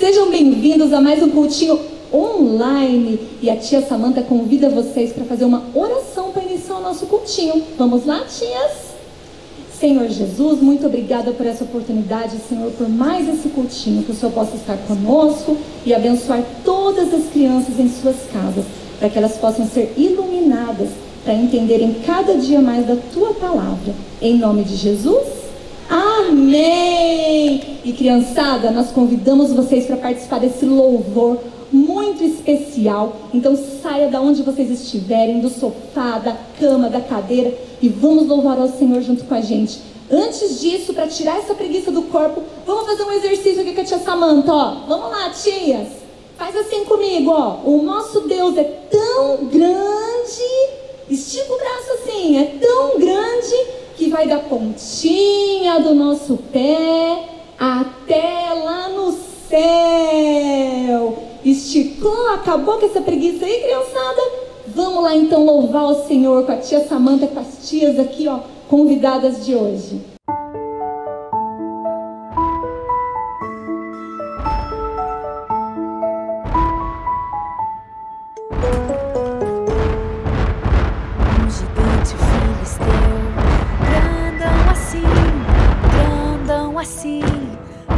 sejam bem-vindos a mais um cultinho online. E a tia Samanta convida vocês para fazer uma oração para iniciar o nosso cultinho. Vamos lá, tias? Senhor Jesus, muito obrigada por essa oportunidade, Senhor, por mais esse cultinho, que o Senhor possa estar conosco e abençoar todas as crianças em suas casas, para que elas possam ser iluminadas, para entenderem cada dia mais da Tua palavra. Em nome de Jesus, amém! E criançada, nós convidamos vocês para participar desse louvor muito especial. Então saia da onde vocês estiverem, do sofá, da cama, da cadeira, e vamos louvar ao Senhor junto com a gente. Antes disso, para tirar essa preguiça do corpo, vamos fazer um exercício aqui com a tia Samanta, ó. Vamos lá, tias. Faz assim comigo, ó. O nosso Deus é tão grande, estica o braço assim, é tão grande que vai da pontinha do nosso pé até lá no céu. Esticou? Acabou com essa preguiça aí, criançada? Vamos lá então louvar o Senhor com a tia Samanta, com as tias aqui, ó, convidadas de hoje. Um gigante filisteu,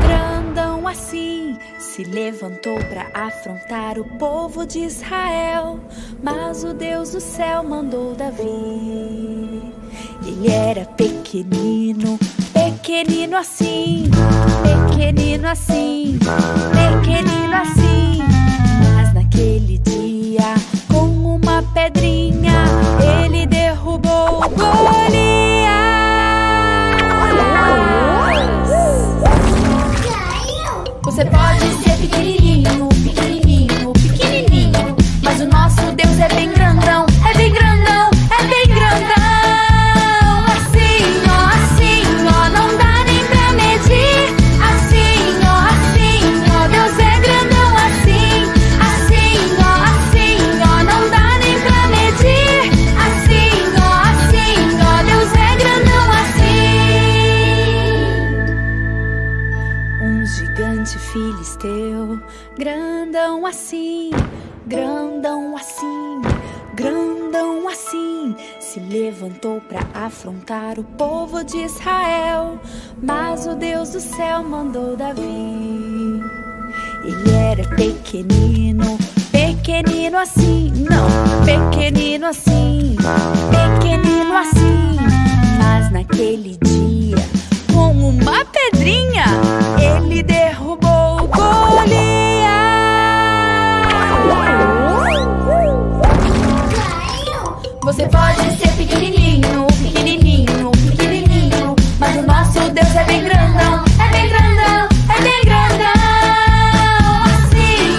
grandão assim, se levantou para afrontar o povo de Israel. Mas o Deus do céu mandou Davi. Ele era pequenino, pequenino assim, pequenino assim, pequenino assim. Mas naquele dia, com uma pedrinha, ele derrubou Golias. Você pode ser pequenininho, pequenininho, pequenininho, mas o nosso Deus é bem grandão, é bem grandão, é bem grandão. Assim, ó, não dá nem pra medir. Assim, ó, Deus é grandão assim, ó, não dá nem pra medir. Assim, ó, Deus é grandão assim. Um gigante filisteu, grandão assim, grandão assim, grandão assim, se levantou para afrontar o povo de Israel. Mas o Deus do céu mandou Davi. Ele era pequenino, pequenino assim, não, pequenino assim, pequenino assim. Mas naquele dia, com uma pedrinha, ele derrubou Golias. Você pode ser pequenininho, pequenininho, pequenininho, mas o nosso Deus é bem grandão, é bem grandão, é bem grandão. Assim,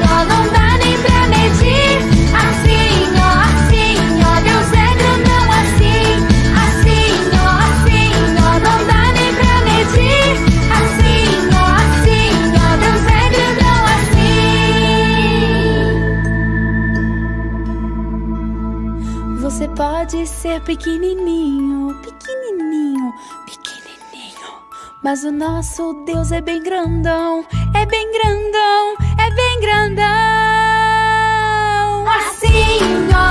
ó, não dá nem pra medir. Assim, ó, Deus é grandão assim, ó, não dá nem pra medir. Assim, ó, Deus é grandão assim. Você pode ser pequenininho, pequenininho, pequenininho, mas o nosso Deus é bem grandão, é bem grandão, é bem grandão. Assim, ó,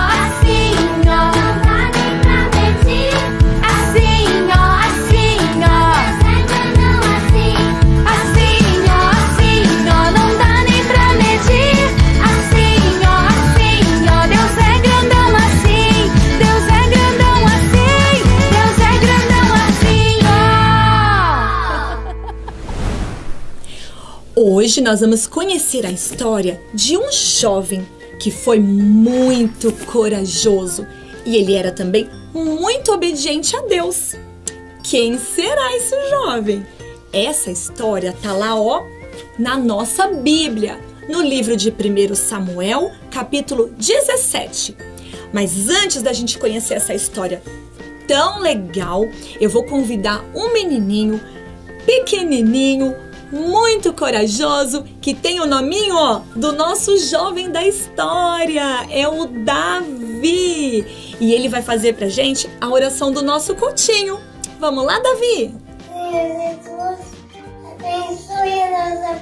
não dá nem pra medir. Assim, ó, Deus é grandão assim, ó, não dá nem pra medir. Assim, ó, Deus é grandão assim, Deus é grandão assim, Deus é grandão assim, ó. Hoje nós vamos conhecer a história de um jovem que foi muito corajoso e ele era também muito obediente a Deus. Quem será esse jovem? Essa história tá lá, ó, na nossa Bíblia, no livro de 1 Samuel, capítulo 17. Mas antes da gente conhecer essa história tão legal, eu vou convidar um menininho pequenininho, muito corajoso, que tem o nominho, ó, do nosso jovem da história. É o Davi. E ele vai fazer pra gente a oração do nosso cultinho. Vamos lá, Davi? Jesus, abençoe a nossa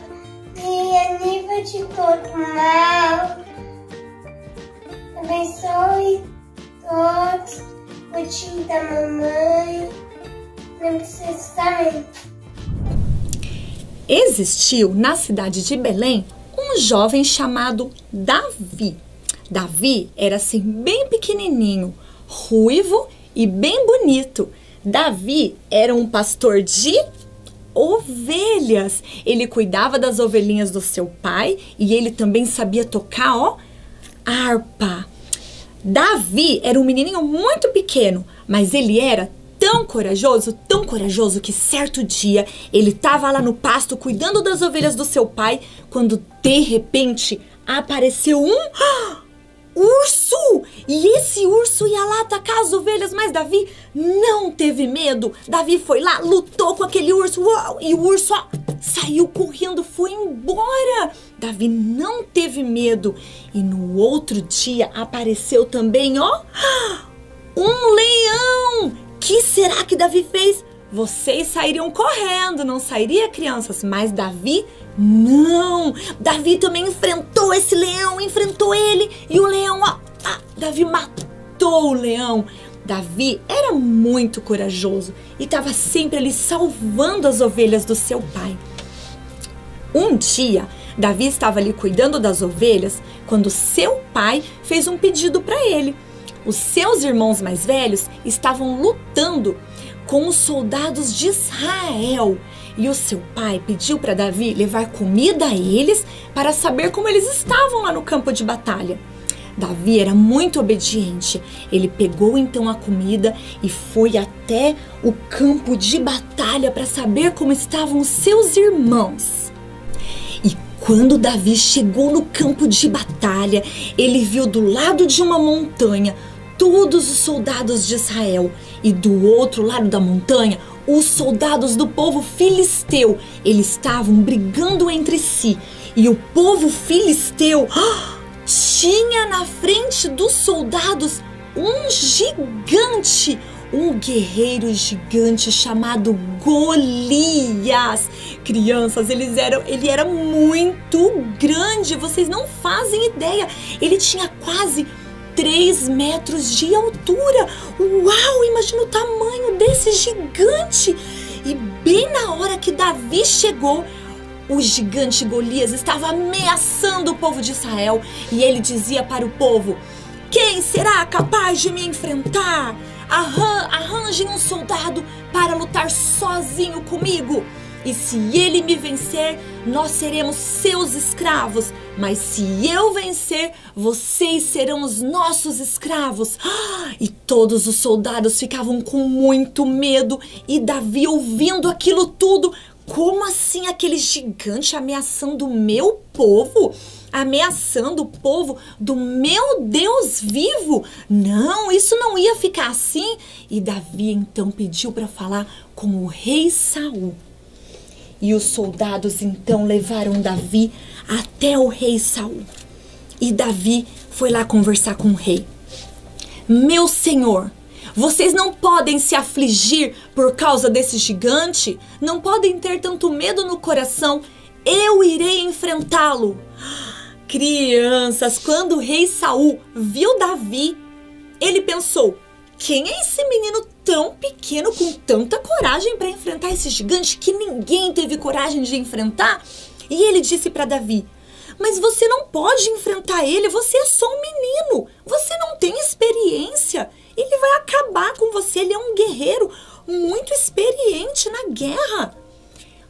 de todo mal. Abençoe todos, cuide da mamãe. Não precisa também. Existiu na cidade de Belém um jovem chamado Davi. Davi era assim bem pequenininho, ruivo e bem bonito. Davi era um pastor de ovelhas. Ele cuidava das ovelhinhas do seu pai e ele também sabia tocar, ó, harpa. Davi era um menininho muito pequeno, mas ele era tão corajoso que certo dia ele estava lá no pasto cuidando das ovelhas do seu pai, quando de repente apareceu um urso! E esse urso ia lá atacar as ovelhas, mas Davi não teve medo. Davi foi lá, lutou com aquele urso, uau, e o urso saiu correndo, foi embora. Davi não teve medo. E no outro dia apareceu também, ó, um leão. Que será que Davi fez? Vocês sairiam correndo, não sairia, crianças? Mas Davi, não. Davi também enfrentou esse leão, enfrentou ele. E o leão, Davi matou o leão. Davi era muito corajoso e estava sempre ali salvando as ovelhas do seu pai. Um dia, Davi estava ali cuidando das ovelhas quando seu pai fez um pedido para ele. Os seus irmãos mais velhos estavam lutando com os soldados de Israel. E o seu pai pediu para Davi levar comida a eles para saber como eles estavam lá no campo de batalha. Davi era muito obediente. Ele pegou então a comida e foi até o campo de batalha para saber como estavam os seus irmãos. E quando Davi chegou no campo de batalha, ele viu do lado de uma montanha todos os soldados de Israel e do outro lado da montanha os soldados do povo filisteu. Eles estavam brigando entre si e o povo filisteu tinha na frente dos soldados um gigante, um guerreiro gigante chamado Golias. Crianças, ele era muito grande, vocês não fazem ideia. Ele tinha quase 3 metros de altura. Uau, imagina o tamanho desse gigante. E bem na hora que Davi chegou, o gigante Golias estava ameaçando o povo de Israel. E ele dizia para o povo: quem será capaz de me enfrentar? Arranjem um soldado para lutar sozinho comigo. E se ele me vencer, nós seremos seus escravos. Mas se eu vencer, vocês serão os nossos escravos. E todos os soldados ficavam com muito medo. E Davi, ouvindo aquilo tudo: como assim aquele gigante ameaçando o meu povo? Ameaçando o povo do meu Deus vivo? Não, isso não ia ficar assim. E Davi então pediu para falar com o rei Saul. E os soldados então levaram Davi até o rei Saul. E Davi foi lá conversar com o rei. Meu senhor, vocês não podem se afligir por causa desse gigante? Não podem ter tanto medo no coração. Eu irei enfrentá-lo. Crianças, quando o rei Saul viu Davi, ele pensou: quem é esse menino tão pequeno com tanta coragem para enfrentar esse gigante que ninguém teve coragem de enfrentar? E ele disse para Davi: mas você não pode enfrentar ele, você é só um menino, você não tem experiência, ele vai acabar com você, ele é um guerreiro muito experiente na guerra.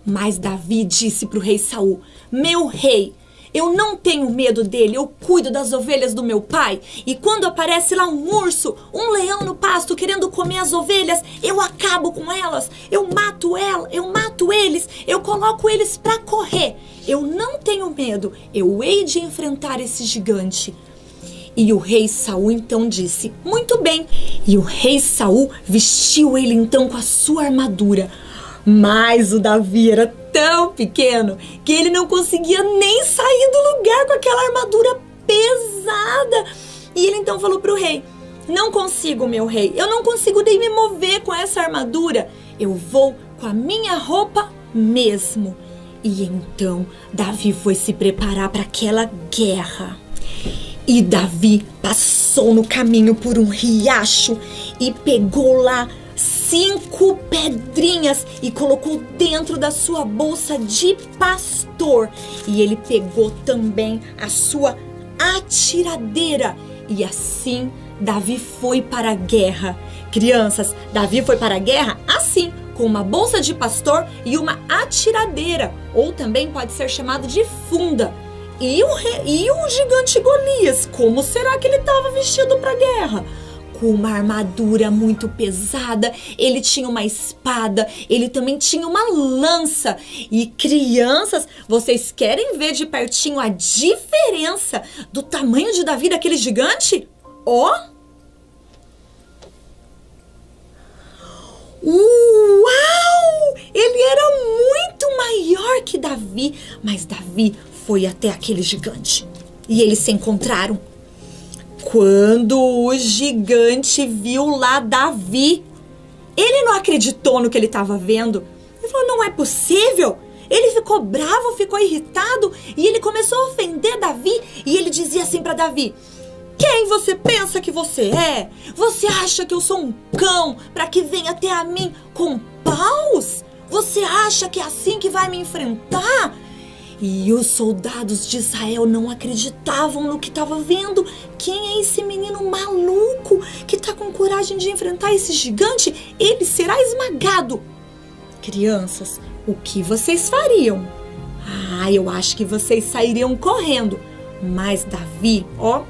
Mas Davi disse para o rei Saul: meu rei, eu não tenho medo dele, eu cuido das ovelhas do meu pai. E quando aparece lá um urso, um leão no pasto querendo comer as ovelhas, eu acabo com elas, eu mato eles, eu coloco eles pra correr. Eu não tenho medo, eu hei de enfrentar esse gigante. E o rei Saul então disse: muito bem. E o rei Saul vestiu ele então com a sua armadura. Mas o Davi era tão pequeno que ele não conseguia nem sair do lugar com aquela armadura pesada. E ele então falou para o rei: não consigo, meu rei, eu não consigo nem me mover com essa armadura. Eu vou com a minha roupa mesmo. E então Davi foi se preparar para aquela guerra. E Davi passou no caminho por um riacho e pegou lá 5 pedrinhas e colocou dentro da sua bolsa de pastor. E ele pegou também a sua atiradeira. E assim Davi foi para a guerra. Crianças, Davi foi para a guerra assim, com uma bolsa de pastor e uma atiradeira, ou também pode ser chamado de funda. E o gigante Golias, como será que ele estava vestido para a guerra? Com uma armadura muito pesada, ele tinha uma espada, ele também tinha uma lança. E crianças, vocês querem ver de pertinho a diferença do tamanho de Davi daquele gigante? Ó! Uau! Ele era muito maior que Davi, mas Davi foi até aquele gigante e eles se encontraram. Quando o gigante viu lá Davi, ele não acreditou no que ele estava vendo. Ele falou, não é possível. Ele ficou bravo, ficou irritado e ele começou a ofender Davi. E ele dizia assim para Davi, quem você pensa que você é? Você acha que eu sou um cão para que venha até a mim com paus? Você acha que é assim que vai me enfrentar? E os soldados de Israel não acreditavam no que estava vendo. Quem é esse menino maluco que está com coragem de enfrentar esse gigante? Ele será esmagado. Crianças, o que vocês fariam? Ah, eu acho que vocês sairiam correndo. Mas Davi, ó,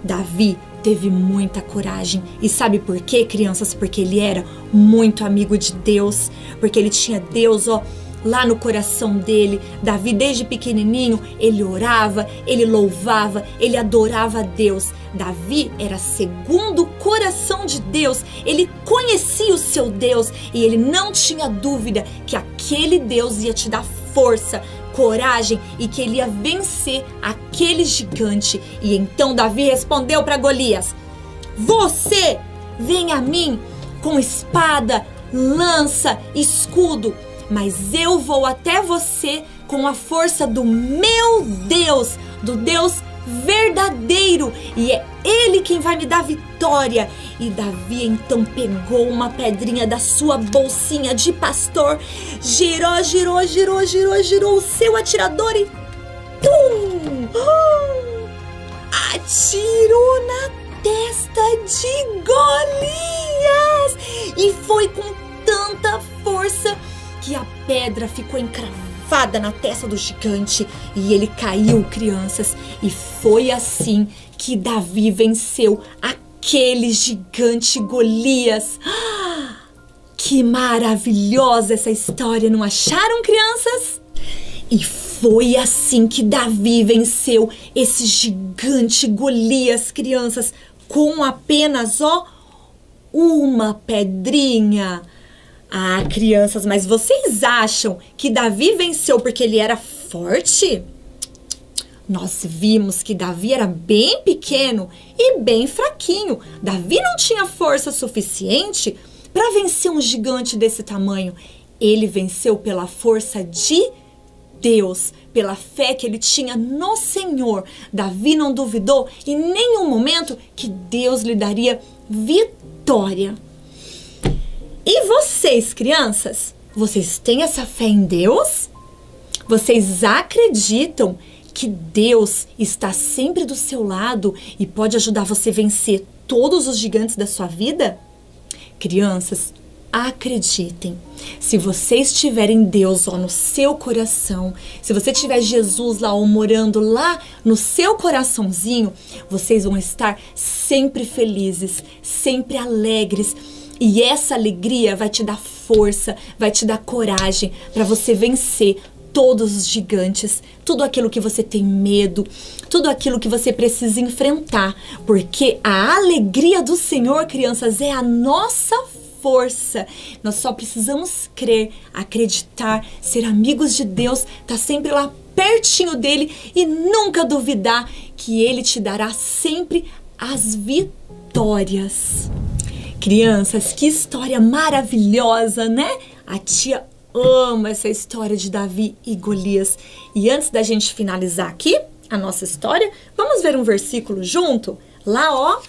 Davi teve muita coragem. E sabe por quê, crianças? Porque ele era muito amigo de Deus. Porque ele tinha Deus, ó, lá no coração dele. Davi, desde pequenininho, ele orava, ele louvava, ele adorava a Deus. Davi era segundo o coração de Deus. Ele conhecia o seu Deus e ele não tinha dúvida que aquele Deus ia te dar força, coragem e que ele ia vencer aquele gigante. E então Davi respondeu para Golias, você vem a mim com espada, lança, escudo, mas eu vou até você com a força do meu Deus, do Deus verdadeiro, e é Ele quem vai me dar vitória. E Davi então pegou uma pedrinha da sua bolsinha de pastor, girou, girou, girou, girou, girou o seu atirador e tum! Atirou na testa de Golias! E foi com tanta força que a pedra ficou encravada na testa do gigante e ele caiu, crianças. E foi assim que Davi venceu aquele gigante Golias. Que maravilhosa essa história, não acharam, crianças? E foi assim que Davi venceu esse gigante Golias, crianças, com apenas, ó, uma pedrinha. Ah, crianças, mas vocês acham que Davi venceu porque ele era forte? Nós vimos que Davi era bem pequeno e bem fraquinho. Davi não tinha força suficiente para vencer um gigante desse tamanho. Ele venceu pela força de Deus, pela fé que ele tinha no Senhor. Davi não duvidou em nenhum momento que Deus lhe daria vitória. E vocês, crianças, vocês têm essa fé em Deus? Vocês acreditam que Deus está sempre do seu lado e pode ajudar você a vencer todos os gigantes da sua vida? Crianças, acreditem. Se vocês tiverem Deus ó, no seu coração, se você tiver Jesus lá ó, morando lá no seu coraçãozinho, vocês vão estar sempre felizes, sempre alegres. E essa alegria vai te dar força, vai te dar coragem para você vencer todos os gigantes, tudo aquilo que você tem medo, tudo aquilo que você precisa enfrentar. Porque a alegria do Senhor, crianças, é a nossa força. Nós só precisamos crer, acreditar, ser amigos de Deus, estar sempre lá pertinho dele e nunca duvidar que ele te dará sempre as vitórias. Crianças, que história maravilhosa, né? A tia amo essa história de Davi e Golias. E antes da gente finalizar aqui a nossa história, vamos ver um versículo junto? Lá, ó,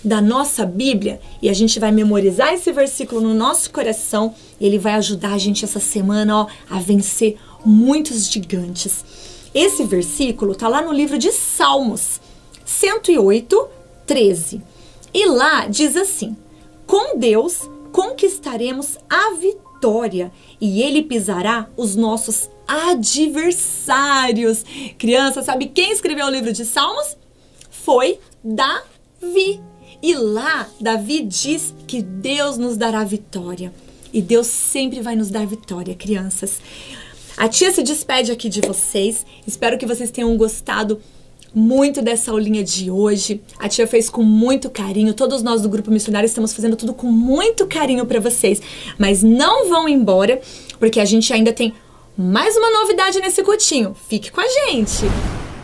da nossa Bíblia. E a gente vai memorizar esse versículo no nosso coração. E ele vai ajudar a gente essa semana, ó, a vencer muitos gigantes. Esse versículo tá lá no livro de Salmos 108, 13. E lá diz assim: com Deus conquistaremos a vitória e Ele pisará os nossos adversários. Criança, sabe quem escreveu o livro de Salmos? Foi Davi. E lá Davi diz que Deus nos dará vitória. E Deus sempre vai nos dar vitória, crianças. A tia se despede aqui de vocês. Espero que vocês tenham gostado muito dessa aulinha de hoje. A tia fez com muito carinho. Todos nós do Grupo Missionário estamos fazendo tudo com muito carinho para vocês. Mas não vão embora, porque a gente ainda tem mais uma novidade nesse cultinho. Fique com a gente!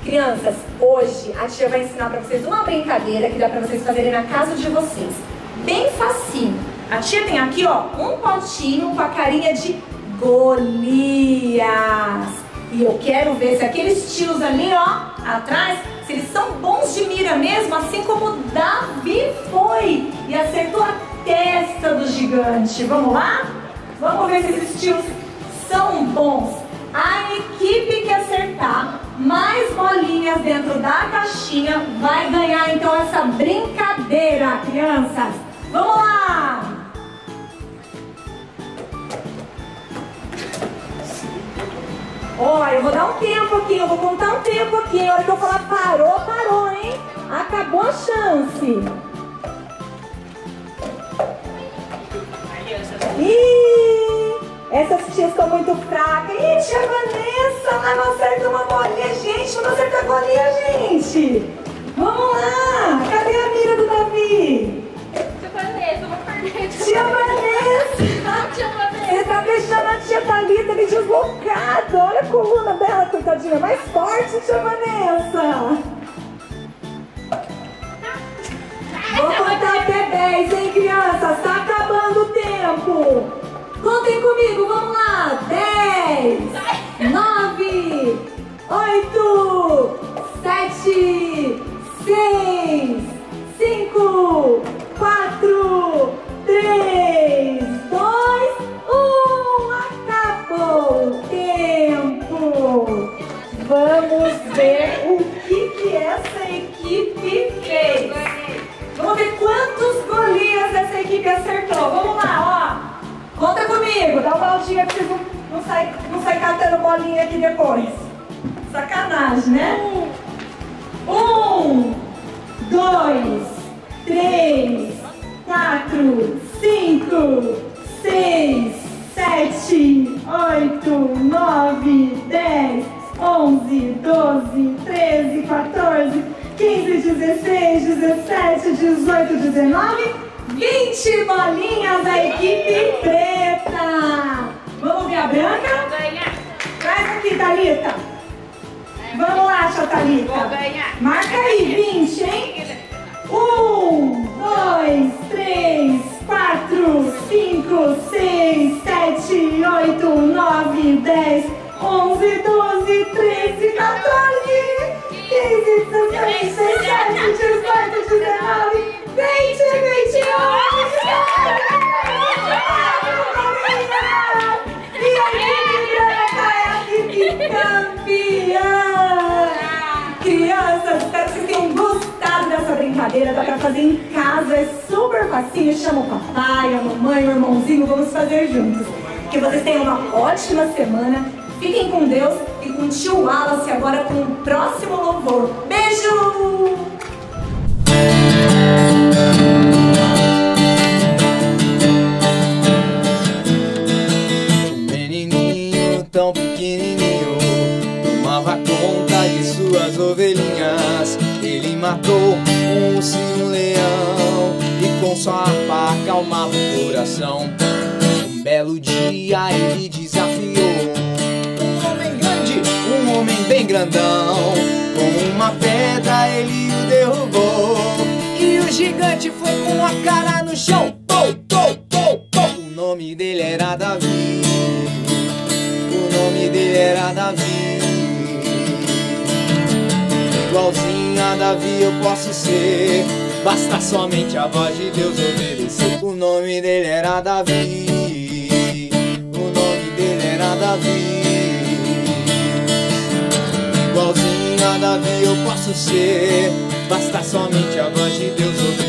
Crianças, hoje a tia vai ensinar para vocês uma brincadeira que dá para vocês fazerem na casa de vocês. Bem facinho. A tia tem aqui, ó, um potinho com a carinha de Golias. E eu quero ver se aqueles tios ali, ó, atrás, se eles são bons de mira mesmo, assim como Davi foi e acertou a testa do gigante. Vamos lá? Vamos ver se esses tios são bons. A equipe que acertar mais bolinhas dentro da caixinha vai ganhar então essa brincadeira, crianças. Vamos lá! Ó, eu vou dar um tempo aqui, eu vou contar um tempo aqui. A hora que eu falar parou, parou, hein? Acabou a chance. Ih, essas tias estão muito fracas. Ih, tia Vanessa, mas não acerta uma bolinha, gente. Não acerta a bolinha, gente. Vamos lá. Cadê a mira do Davi? Tia Vanessa, eu vou perder. Tia Vanessa. Tia Vanessa. Você tá deixando a tia Thalita me deslocada. Olha a coluna dela, coitadinha. Mais forte, tia Vanessa. Vou contar até 10, hein, crianças? Tá acabando o tempo. Contem comigo, vamos lá. 10, 9, 8, 7, 6, 5, 4, 3, 2, 1. Acabou o tempo. Vamos ver o que essa equipe fez. Vamos ver quantos Golias essa equipe acertou. Vamos lá, ó. Conta comigo. Dá um baldinho pra vocês não sair catando bolinha aqui depois. Sacanagem, né? 1, 2, 3, 4, 5, 6, 7, 8, 9, 10, 11, 12, 13, 14, 15, 16, 17, 18, 19, 20 bolinhas da equipe preta. Vamos ver a branca? Vou ganhar. Traz aqui, Thalita. Vamos lá, tia Thalita. Vou ganhar. Marca aí, 20, hein? 1, 2, 3, 4, 5, 6, 7, 8, 9, 10, 11, 12, 13, 14, 15, 16, 17, 18, 19, 20, 21. E a equipe branca é a equipe campeã. Crianças, espero que vocês tenham gostado dessa brincadeira. Dá pra fazer em casa, é super facinho. Chama o papai, a mamãe, o irmãozinho, vamos fazer juntos. Que vocês tenham uma ótima semana. Fiquem com Deus e com o tio Wallace agora com o próximo louvor. Beijo! Um menininho tão pequenininho tomava conta de suas ovelhinhas. Ele matou um urso e um leão e com sua harpa acalmava o coração. Um belo dia ele desafiou um homem grande, um homem bem grandão. Com uma pedra ele o derrubou e o gigante foi com a cara no chão. O nome dele era Davi. era Davi. Igualzinho a Davi eu posso ser, basta somente a voz de Deus obedecer. O nome dele era Davi, o nome dele era Davi. Igualzinho a Davi eu posso ser, basta somente a voz de Deus obedecer.